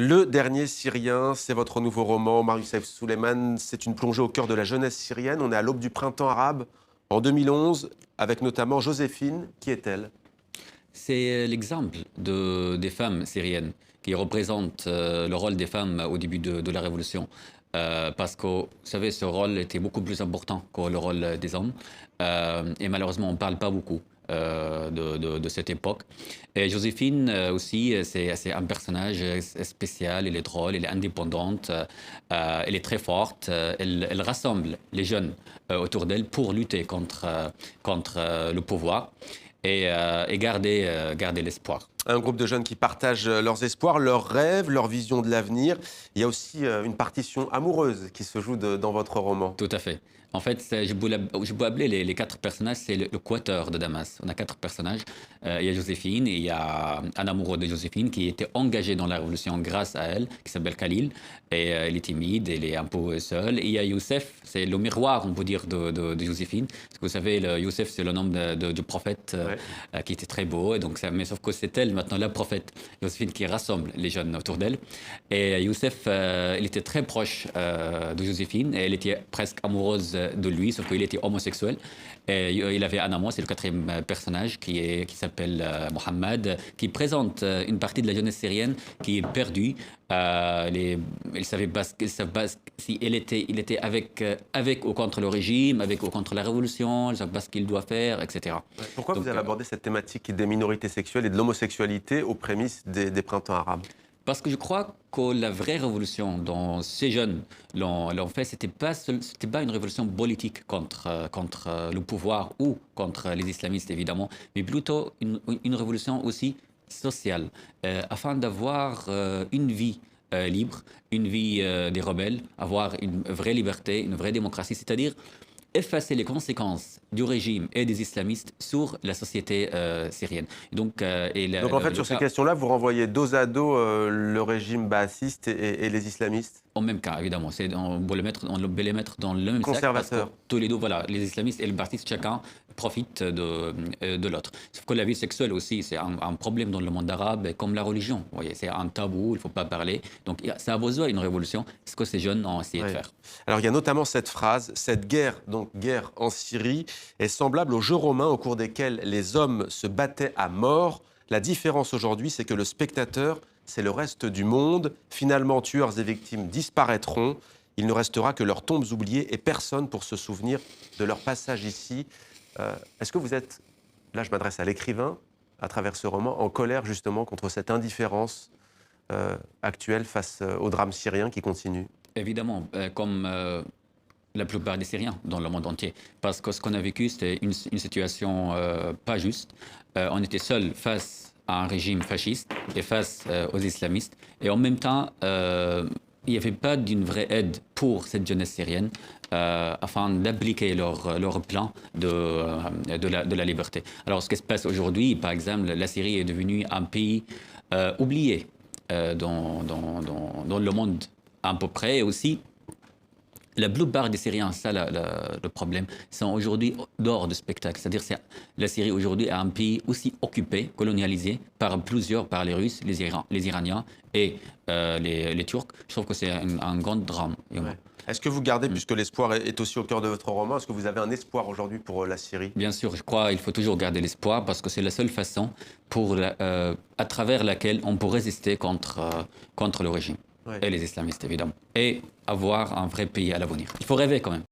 Le dernier Syrien, c'est votre nouveau roman, Omar Youssef Souleiman. C'est une plongée au cœur de la jeunesse syrienne. On est à l'aube du printemps arabe, en 2011, avec notamment Joséphine. Qui est-elle? C'est l'exemple des femmes syriennes qui représentent le rôle des femmes au début de la révolution. Parce que, vous savez, ce rôle était beaucoup plus important que le rôle des hommes. Et malheureusement, on ne parle pas beaucoup de cette époque. Et Joséphine aussi, c'est un personnage spécial, elle est drôle, elle est indépendante, elle est très forte, elle rassemble les jeunes autour d'elle pour lutter contre le pouvoir et garder l'espoir. Un groupe de jeunes qui partagent leurs espoirs, leurs rêves, leur vision de l'avenir. Il y a aussi une partition amoureuse qui se joue dans votre roman. Tout à fait. En fait, je peux appeler les quatre personnages, c'est le quatuor de Damas. On a quatre personnages. Il y a Joséphine, et il y a un amoureux de Joséphine qui était engagé dans la révolution grâce à elle, qui s'appelle Khalil. Et elle est timide, elle est un peu seule. Et il y a Youssef, c'est le miroir, on peut dire, de Joséphine. Parce que vous savez, Youssef, c'est le nom du prophète qui était très beau. Et donc, mais sauf que c'est elle, maintenant, la prophète, Joséphine, qui rassemble les jeunes autour d'elle. Et Youssef, il était très proche de Joséphine, et elle était presque amoureuse de lui, sauf qu'il était homosexuel. Et il avait un amant, c'est le quatrième personnage qui s'appelle Mohammed, qui présente une partie de la jeunesse syrienne qui est perdue. Il savait pas, si il était avec ou contre le régime, avec ou contre la révolution, il ne savait pas ce qu'il doit faire, etc. Pourquoi Donc, vous avez abordé cette thématique des minorités sexuelles et de l'homosexualité aux prémices des printemps arabes? parce que je crois que la vraie révolution dont ces jeunes l'ont fait, c'était pas une révolution politique contre le pouvoir ou contre les islamistes, évidemment, mais plutôt une révolution aussi sociale, afin d'avoir une vie libre, une vie des rebelles, avoir une vraie liberté, une vraie démocratie, c'est-à-dire effacer les conséquences du régime et des islamistes sur la société syrienne. Donc en fait, sur ces questions-là, vous renvoyez dos à dos le régime baathiste et les islamistes? En même cas, évidemment, on peut les mettre dans le même sac parce que Conservateurs. tous les deux, voilà, les islamistes et le baathiste, chacun profite de l'autre. Sauf que la vie sexuelle aussi, c'est un problème dans le monde arabe, comme la religion. Vous voyez, c'est un tabou, il ne faut pas parler. Donc ça a besoin d'une révolution, ce que ces jeunes ont essayé de faire. Alors il y a notamment cette phrase: cette guerre, donc guerre en Syrie, est semblable aux jeux romains au cours desquels les hommes se battaient à mort. La différence aujourd'hui, c'est que le spectateur, c'est le reste du monde. Finalement, tueurs et victimes disparaîtront. Il ne restera que leurs tombes oubliées et personne pour se souvenir de leur passage ici. Est-ce que vous êtes, là je m'adresse à l'écrivain, à travers ce roman, en colère justement contre cette indifférence actuelle face au drame syrien qui continue? Évidemment, comme la plupart des Syriens dans le monde entier. Parce que ce qu'on a vécu, c'était une situation pas juste. On était seuls face à un régime fasciste et face aux islamistes. Et en même temps, il n'y avait pas d'une vraie aide pour cette jeunesse syrienne afin d'appliquer leur plan de la liberté. Alors, ce qui se passe aujourd'hui, par exemple, la Syrie est devenue un pays oublié dans le monde à peu près, et aussi la plupart des Syriens, ça le problème, sont aujourd'hui dehors du spectacle. C'est-à-dire que la Syrie aujourd'hui est un pays aussi occupé, colonialisé par les Russes, les Iraniens et les Turcs. Je trouve que c'est un grand drame. Ouais. Est-ce que vous gardez, puisque l'espoir est aussi au cœur de votre roman, est-ce que vous avez un espoir aujourd'hui pour la Syrie? Bien sûr, je crois qu'il faut toujours garder l'espoir parce que c'est la seule façon à travers laquelle on peut résister contre le régime. Et les islamistes, évidemment. Et avoir un vrai pays à l'avenir. Il faut rêver quand même.